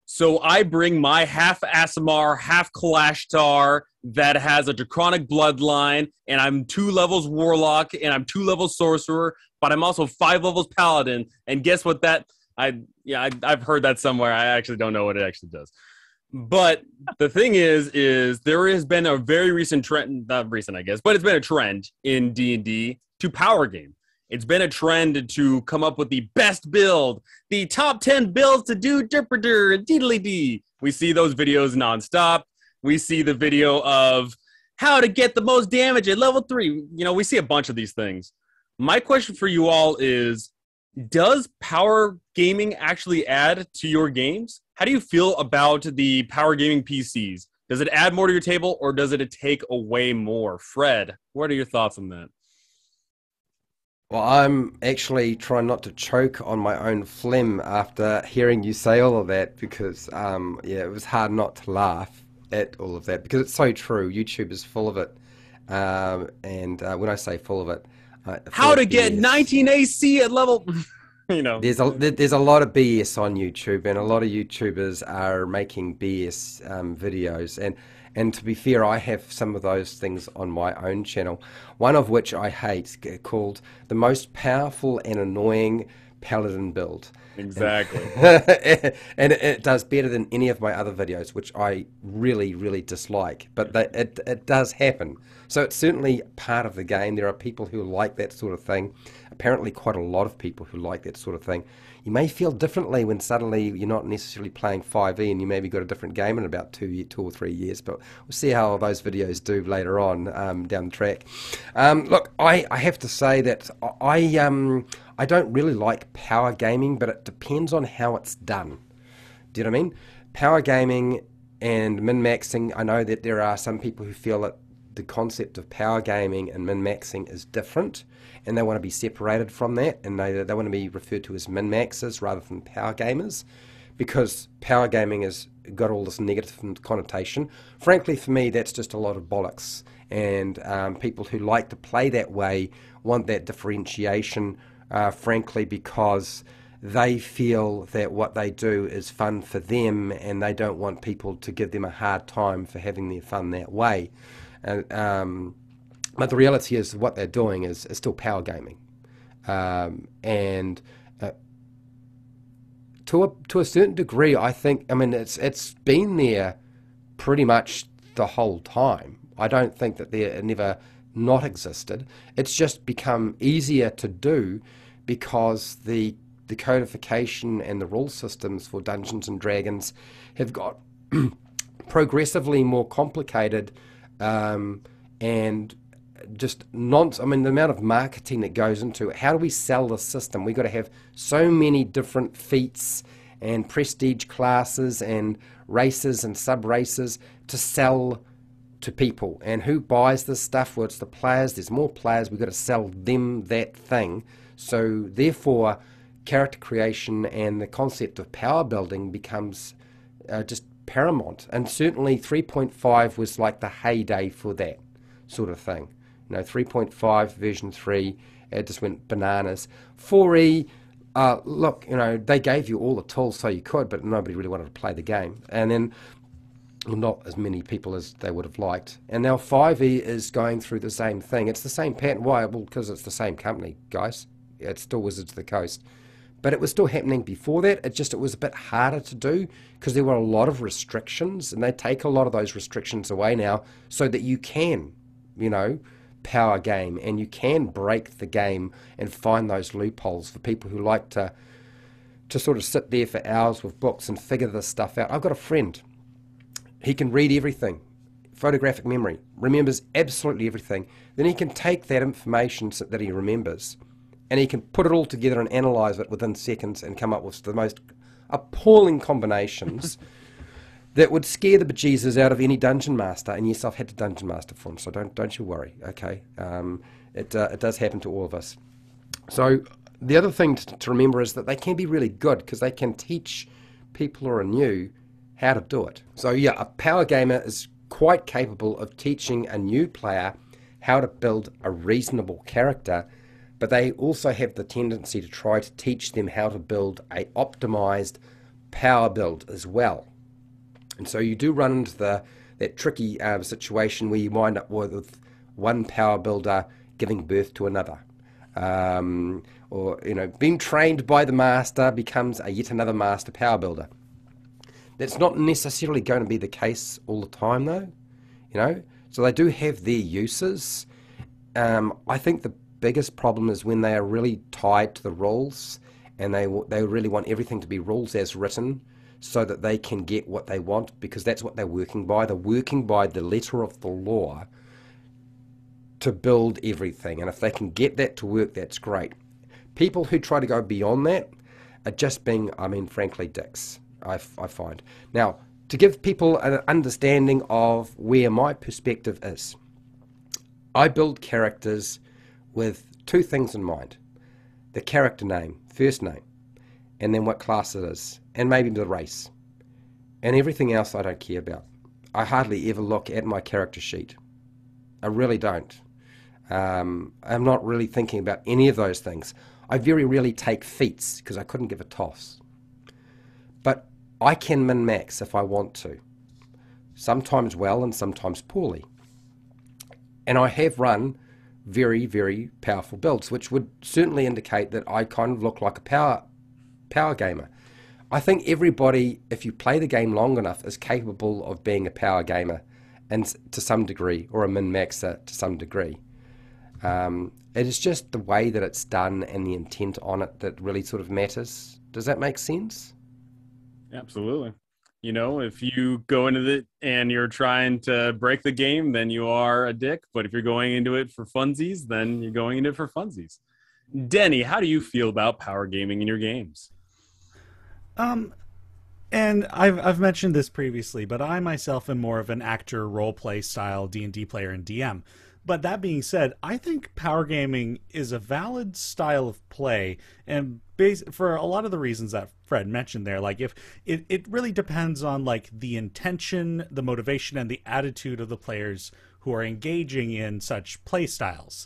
So I bring my half Asimar, half Kalashtar that has a draconic bloodline, and I'm 2 levels Warlock, and I'm 2 levels Sorcerer, but I'm also 5 levels Paladin. And guess what? I've heard that somewhere. I actually don't know what it actually does. But the thing is there has been a very recent trend, not recent, I guess, but it's been a trend in D&D to power game. It's been a trend to come up with the best build, the top 10 builds to do Jupiter and Diddly Dee. We see those videos nonstop. We see the video of how to get the most damage at level 3. We see a bunch of these things. My question for you all is, does power gaming actually add to your games? How do you feel about the power gaming PCs? Does it add more to your table, or does it take away more? Fred, what are your thoughts on that? Well, I'm actually trying not to choke on my own phlegm after hearing you say all of that because, yeah, it was hard not to laugh at all of that because it's so true. YouTube is full of it. And when I say full of it, full How of to get BS. 19 AC at level, There's a lot of BS on YouTube, and a lot of YouTubers are making BS videos. And to be fair, I have some of those things on my own channel. One of which I hate, called "The Most Powerful and Annoying Paladin Build." And, Exactly. and it does better than any of my other videos, which I really, really dislike. But it does happen. So it's certainly part of the game. There are people who like that sort of thing. Apparently quite a lot of people who like that sort of thing. You may feel differently when suddenly you're not necessarily playing 5e and you maybe got a different game in about 2 or 3 years, but we'll see how those videos do later on down the track. Look, I have to say that I don't really like power gaming, but it depends on how it's done. Do you know what I mean? Power gaming and min-maxing, I know that there are some people who feel that the concept of power gaming and min-maxing is different, and they want to be separated from that, and they want to be referred to as min-maxers rather than power gamers, because power gaming has got all this negative connotation. Frankly, for me, that's just a lot of bollocks, and people who like to play that way want that differentiation, frankly, because they feel that what they do is fun for them, and they don't want people to give them a hard time for having their fun that way. But the reality is what they're doing is still power gaming. And to a certain degree, I think, I mean, it's been there pretty much the whole time. I don't think that it never not existed. It's just become easier to do because the codification and the rule systems for Dungeons and Dragons have got progressively more complicated, and just I mean, the amount of marketing that goes into it. How do we sell the system? We've got to have so many different feats and prestige classes and races and sub-races to sell to people. And who buys this stuff? Well, it's the players. There's more players. We've got to sell them that thing. So therefore, character creation and the concept of power building becomes just paramount. And certainly 3.5 was like the heyday for that sort of thing. 3.5 version 3, it just went bananas. 4e, look, they gave you all the tools so you could, but nobody really wanted to play the game. And then, well, not as many people as they would have liked. And now 5e is going through the same thing. It's the same pattern. Why? Well, because it's the same company, guys. It's still Wizards of the Coast. But it was still happening before that. It was a bit harder to do because there were a lot of restrictions, and they take a lot of those restrictions away now so that you can, power game, and you can break the game and find those loopholes for people who like to sort of sit there for hours with books and figure this stuff out. I've got a friend. He can read everything, photographic memory, remembers absolutely everything. Then he can take that information that he remembers, and he can put it all together and analyze it within seconds and come up with the most appalling combinations that would scare the bejesus out of any dungeon master. And yes, I've had to dungeon master for him, so don't you worry, okay? It does happen to all of us. So the other thing to remember is that they can be really good because they can teach people who are new how to do it. So yeah, a power gamer is quite capable of teaching a new player how to build a reasonable character, but they also have the tendency to try to teach them how to build a optimized, power build as well. And so you do run into that tricky situation where you wind up with one power builder giving birth to another. Or, being trained by the master becomes a yet another master power builder. That's not necessarily going to be the case all the time, though. So they do have their uses. I think the biggest problem is when they are really tied to the rules, and they really want everything to be rules as written, so that they can get what they want, because that's what they're working by. They're working by the letter of the law to build everything, and if they can get that to work, that's great. People who try to go beyond that are just being, frankly, dicks, I find. Now, to give people an understanding of where my perspective is, I build characters with two things in mind: the character name, first name, and then what class it is, and maybe the race. And everything else I don't care about. I hardly ever look at my character sheet. I really don't. I'm not really thinking about any of those things. I very rarely take feats because I couldn't give a toss. But I can min-max if I want to. Sometimes well and sometimes poorly. And I have run very, very powerful builds, which would certainly indicate that I kind of look like a power gamer. I think everybody, if you play the game long enough, is capable of being a power gamer, and to some degree, or a min-maxer to some degree. It is just the way that it's done and the intent on it that really sort of matters. Does that make sense? Absolutely. If you go into it and you're trying to break the game, then you are a dick. But if you're going into it for funsies, then you're going into it for funsies. Denny, how do you feel about power gaming in your games? And I've mentioned this previously, but I myself am more of an actor role-play style D&D player and DM. But that being said, I think power gaming is a valid style of play, and for a lot of the reasons that Fred mentioned there. Like, if it really depends on like the intention, the motivation, and the attitude of the players who are engaging in such play styles.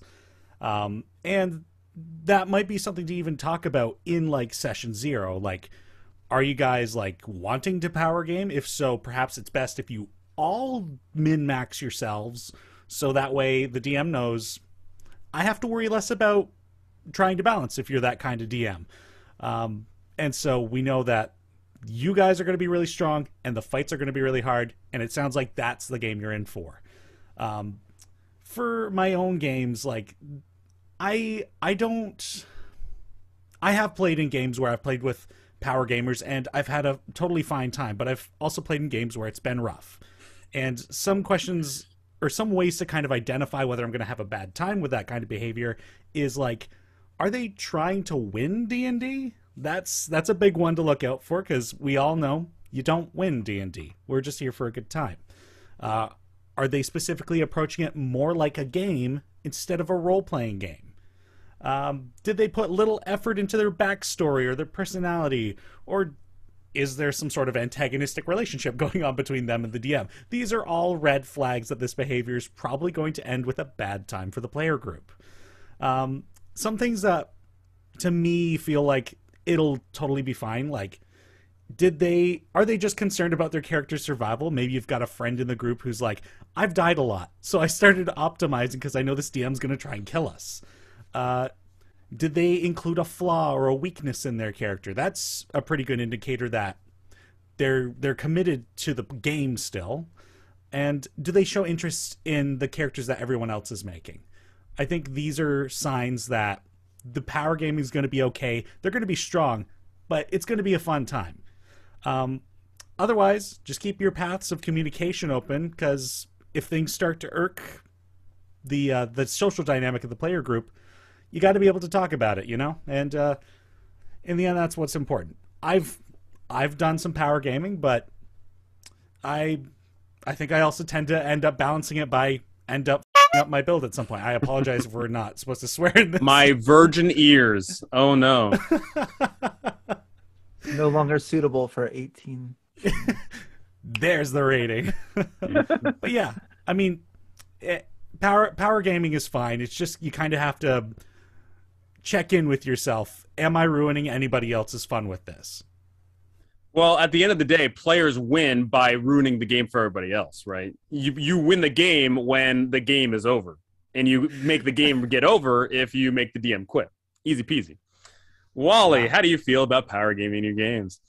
And that might be something to even talk about in like session 0. Like, are you guys like wanting to power game? If so, perhaps it's best if you all min-max yourselves, so that way the DM knows I have to worry less about trying to balance if you're that kind of DM. And so we know that you guys are going to be really strong and the fights are going to be really hard, and it sounds like that's the game you're in for. For my own games, like I have played in games where I've played with power gamers and I've had a totally fine time, but I've also played in games where it's been rough. And some questions or some ways to kind of identify whether I'm going to have a bad time with that kind of behavior is like, are they trying to win D&D? That's a big one to look out for, because we all know you don't win D&D. We're just here for a good time. Are they specifically approaching it more like a game instead of a role-playing game? Did they put little effort into their backstory or their personality? Or is there some sort of antagonistic relationship going on between them and the DM? These are all red flags that this behavior is probably going to end with a bad time for the player group. Some things that, to me, feel like it'll totally be fine. Like, are they just concerned about their character's survival? Maybe you've got a friend in the group who's like, I've died a lot, so I started optimizing because I know this DM's going to try and kill us. Did they include a flaw or a weakness in their character? That's a pretty good indicator that they're committed to the game still. And do they show interest in the characters that everyone else is making? I think these are signs that the power gaming is going to be okay. They're going to be strong, but it's going to be a fun time. Otherwise, just keep your paths of communication open, because if things start to irk the social dynamic of the player group, you got to be able to talk about it, And in the end, that's what's important. I've done some power gaming, but I think I also tend to end up balancing it by end up up my build at some point. I apologize if we're not supposed to swear in this. My virgin ears. Oh no. No longer suitable for 18. There's the rating. But yeah, I mean, power gaming is fine. It's just you kind of have to check in with yourself. Am I ruining anybody else's fun with this? Well, at the end of the day, players win by ruining the game for everybody else, right? You win the game when the game is over, and you make the game get over if you make the DM quit. Easy peasy. Wally, how do you feel about power gaming in your games?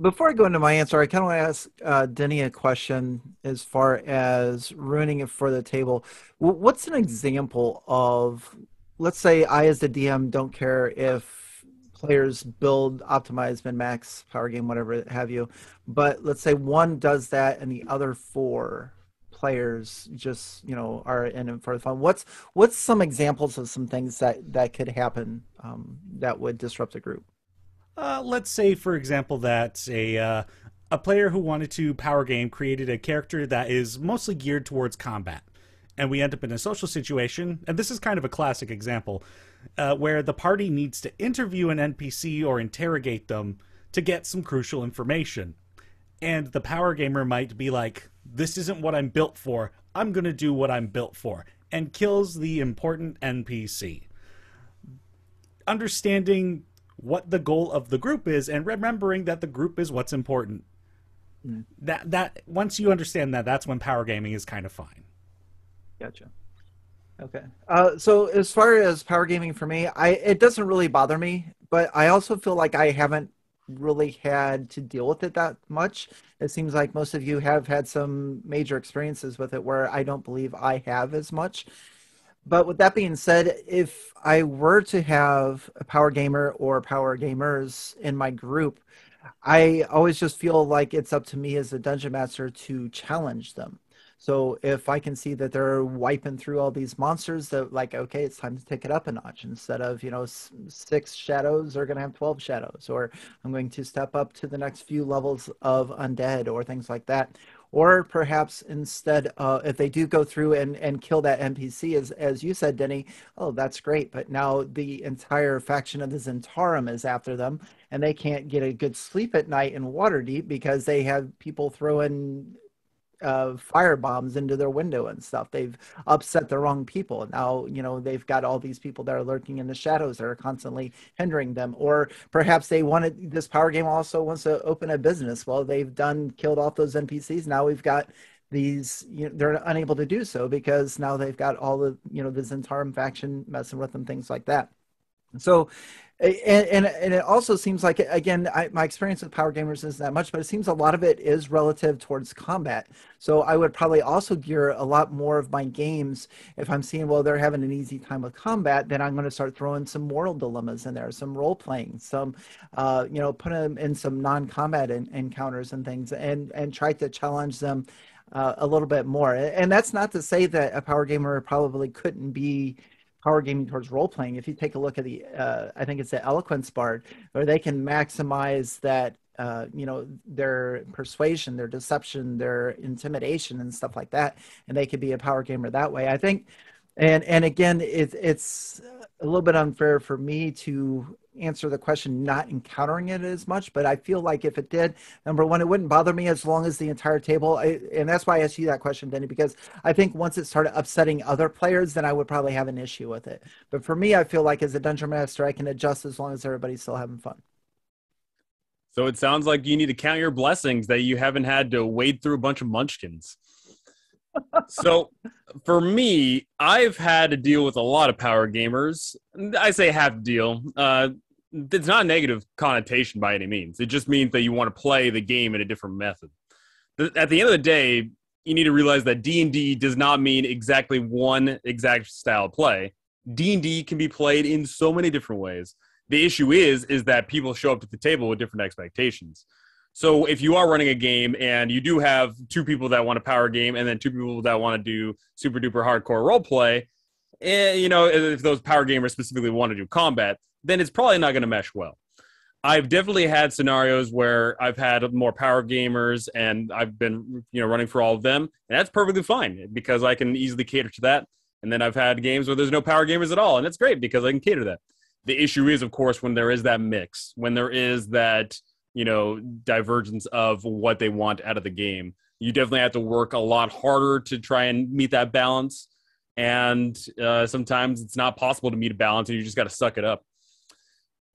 Before I go into my answer, I kind of want to ask Denny a question as far as ruining it for the table. What's an example of, let's say I as the DM don't care if players build, optimize, min max, power game, whatever have you, but let's say one does that and the other four players just are in it for the fun. What's some examples of some things that could happen that would disrupt a group? Let's say, for example, that a player who wanted to power game created a character that is mostly geared towards combat, and we end up in a social situation, and this is kind of a classic example, where the party needs to interview an NPC or interrogate them to get some crucial information. And the power gamer might be like, this isn't what I'm built for, I'm going to do what I'm built for, and kills the important NPC. Understanding what the goal of the group is and remembering that the group is what's important. That once you understand that, that's when power gaming is kind of fine. Gotcha. Okay. So as far as power gaming for me, it doesn't really bother me, but I also feel like I haven't really had to deal with it that much. It seems like most of you have had some major experiences with it where I don't believe I have as much. But with that being said, if I were to have a power gamer or power gamers in my group, I always just feel like it's up to me as a dungeon master to challenge them. So if I can see that they're wiping through all these monsters, that like, okay, it's time to take it up a notch. Instead of 6 shadows, they're going to have 12 shadows, or I'm going to step up to the next few levels of undead or things like that. Or perhaps instead, if they do go through and kill that NPC, as you said, Denny, oh, that's great. But now the entire faction of the Zentarum is after them, and they can't get a good sleep at night in Waterdeep because they have people throwing fire bombs into their window and stuff. They've upset the wrong people. Now, they've got all these people that are lurking in the shadows that are constantly hindering them. Or perhaps this power game also wants to open a business. Well, they've killed off those NPCs. Now we've got these, they're unable to do so because now they've got all the, the Zentarum faction messing with them, things like that. So, and it also seems like, again, my experience with power gamers isn't that much, but it seems a lot of it is relative towards combat. So I would probably also gear a lot more of my games if I'm seeing, well, they're having an easy time with combat, then I'm going to start throwing some moral dilemmas in there, some role playing, some, put them in some non-combat encounters and things, and try to challenge them a little bit more. And that's not to say that a power gamer probably couldn't be power gaming towards role playing. If you take a look at the, I think it's the eloquence bard, where they can maximize that, their persuasion, their deception, their intimidation, and stuff like that, and they could be a power gamer that way. I think, and again, it's a little bit unfair for me to answer the question not encountering it as much, but I feel like if it did, number one, it wouldn't bother me as long as the entire table, and that's why I asked you that question, Denny, because I think once it started upsetting other players, then I would probably have an issue with it. But for me, I feel like as a dungeon master, I can adjust as long as everybody's still having fun. So it sounds like you need to count your blessings that you haven't had to wade through a bunch of munchkins. So for me, I've had to deal with a lot of power gamers. I say have to deal. It's not a negative connotation by any means. It just means that you want to play the game in a different method. At the end of the day, you need to realize that D&D does not mean exactly one exact style of play. D&D can be played in so many different ways. The issue is that people show up to the table with different expectations. So if you are running a game and you do have 2 people that want to power game and then 2 people that want to do super duper hardcore role play, if those power gamers specifically want to do combat, then it's probably not going to mesh well. I've definitely had scenarios where I've had more power gamers and I've been, running for all of them, and that's perfectly fine because I can easily cater to that. And then I've had games where there's no power gamers at all, and it's great because I can cater to that. The issue is, of course, when there is that mix, when there is that, divergence of what they want out of the game, you definitely have to work a lot harder to try and meet that balance. And sometimes it's not possible to meet a balance and you just got to suck it up.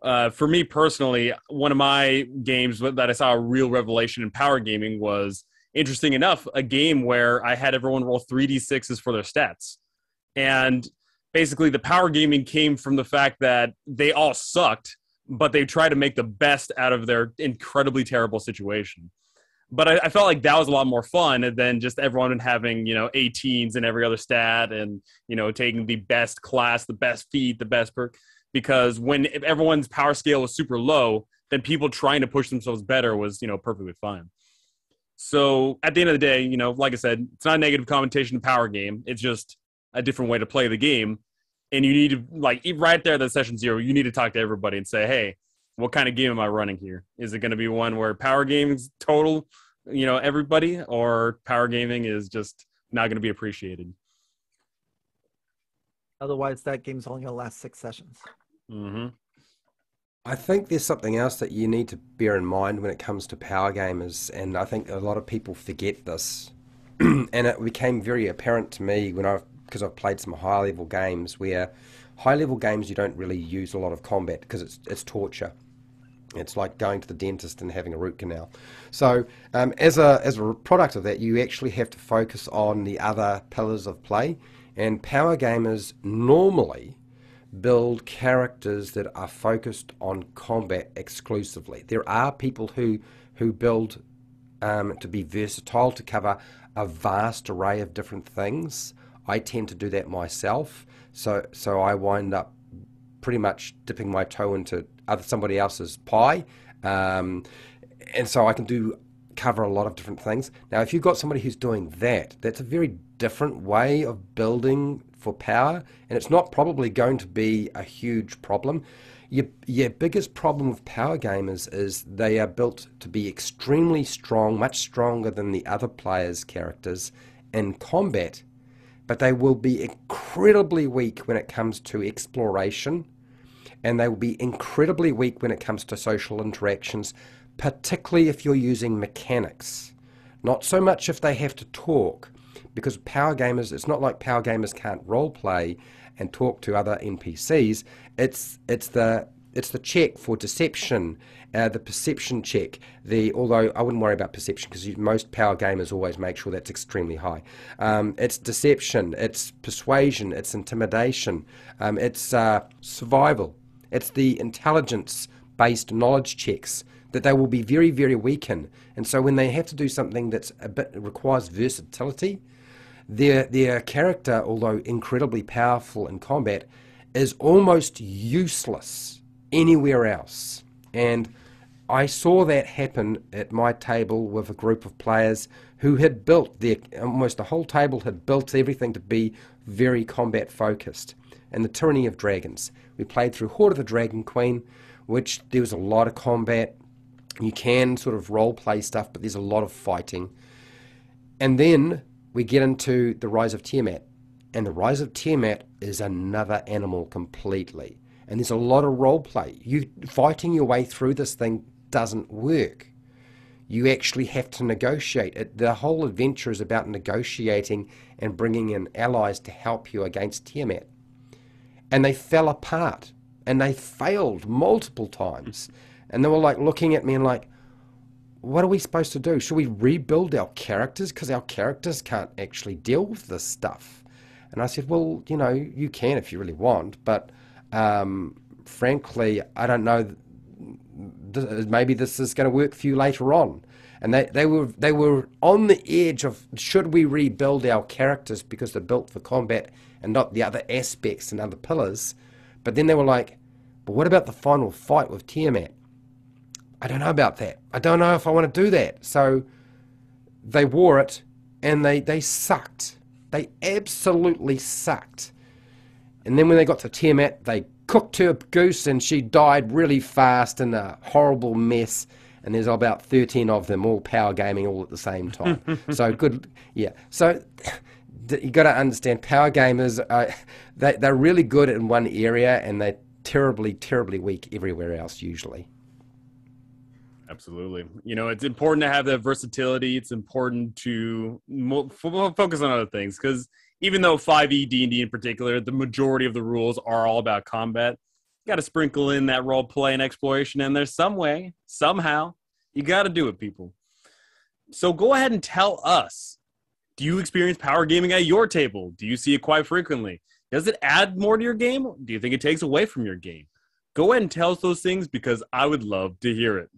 For me personally, one of my games that I saw a real revelation in power gaming was, interesting enough, a game where I had everyone roll 3d6s for their stats. And basically the power gaming came from the fact that they all sucked, but they tried to make the best out of their incredibly terrible situation. But I felt like that was a lot more fun than just everyone having, 18s in every other stat and, taking the best class, the best feat, the best perk. Because if everyone's power scale was super low, then people trying to push themselves better was, perfectly fine. So at the end of the day, like I said, it's not a negative connotation to power game. It's just a different way to play the game. And you need to, right there at session 0, you need to talk to everybody and say, hey, what kind of game am I running here? Is it going to be one where power gaming's total, everybody, or power gaming is just not going to be appreciated? Otherwise, that game's only going to last 6 sessions. Mm-hmm. I think there's something else that you need to bear in mind when it comes to power gamers, and I think a lot of people forget this. And it became very apparent to me because I've played some high-level games where high-level games you don't really use a lot of combat because it's torture. It's like going to the dentist and having a root canal. So as a product of that, you actually have to focus on the other pillars of play, and power gamers normally build characters that are focused on combat exclusively. There are people who build to be versatile, to cover a vast array of different things. I tend to do that myself, so I wind up pretty much dipping my toe into somebody else's pie, and so I can cover a lot of different things. Now, if you've got somebody who's doing that, that's a very different way of building for power, and it's not probably going to be a huge problem. Your biggest problem with power gamers is they are built to be extremely strong, much stronger than the other players' characters in combat, but they will be incredibly weak when it comes to exploration, and they will be incredibly weak when it comes to social interactions, particularly if you're using mechanics. Not so much if they have to talk, because power gamers, it's not like power gamers can't role play and talk to other NPCs. It's the check for deception, the perception check. Although I wouldn't worry about perception because most power gamers always make sure that's extremely high. It's deception, it's persuasion, it's intimidation, it's survival. It's the intelligence-based knowledge checks that they will be very, very weak in. And so when they have to do something that's requires versatility, their character, although incredibly powerful in combat, is almost useless anywhere else. And I saw that happen at my table with a group of players who had built almost the whole table had built everything to be very combat focused. And the Tyranny of Dragons, we played through Horde of the Dragon Queen, which there was a lot of combat. You can sort of role play stuff, but there's a lot of fighting. And then we get into the Rise of Tiamat, and the Rise of Tiamat is another animal completely. And there's a lot of role play. You fighting your way through this thing doesn't work. You actually have to negotiate. The whole adventure is about negotiating and bringing in allies to help you against Tiamat. And they fell apart, and they failed multiple times. And they were like looking at me and like, what are we supposed to do? Should we rebuild our characters? Because our characters can't actually deal with this stuff. And I said, well, you can if you really want, but frankly, I don't know. Maybe this is going to work for you later on. And they were on the edge of, should we rebuild our characters because they're built for combat and not the other aspects and other pillars? But then they were like, but what about the final fight with Tiamat? I don't know about that. I don't know if I want to do that. So they wore it, and they sucked. They absolutely sucked. And then when they got to Tiamat, they cooked her goose, and she died really fast in a horrible mess. And there's about 13 of them, all power gaming all at the same time. So good, yeah. So you got to understand, power gamers, they're really good in one area, and they're terribly, terribly weak everywhere else usually. Absolutely. It's important to have that versatility. It's important to focus on other things, because even though 5e D&D in particular, the majority of the rules are all about combat, Got to sprinkle in that role play and exploration in there some way, somehow. You got to do it, people. So go ahead and tell us. Do you experience power gaming at your table? Do you see it quite frequently? Does it add more to your game? Do you think it takes away from your game? Go ahead and tell us those things because I would love to hear it.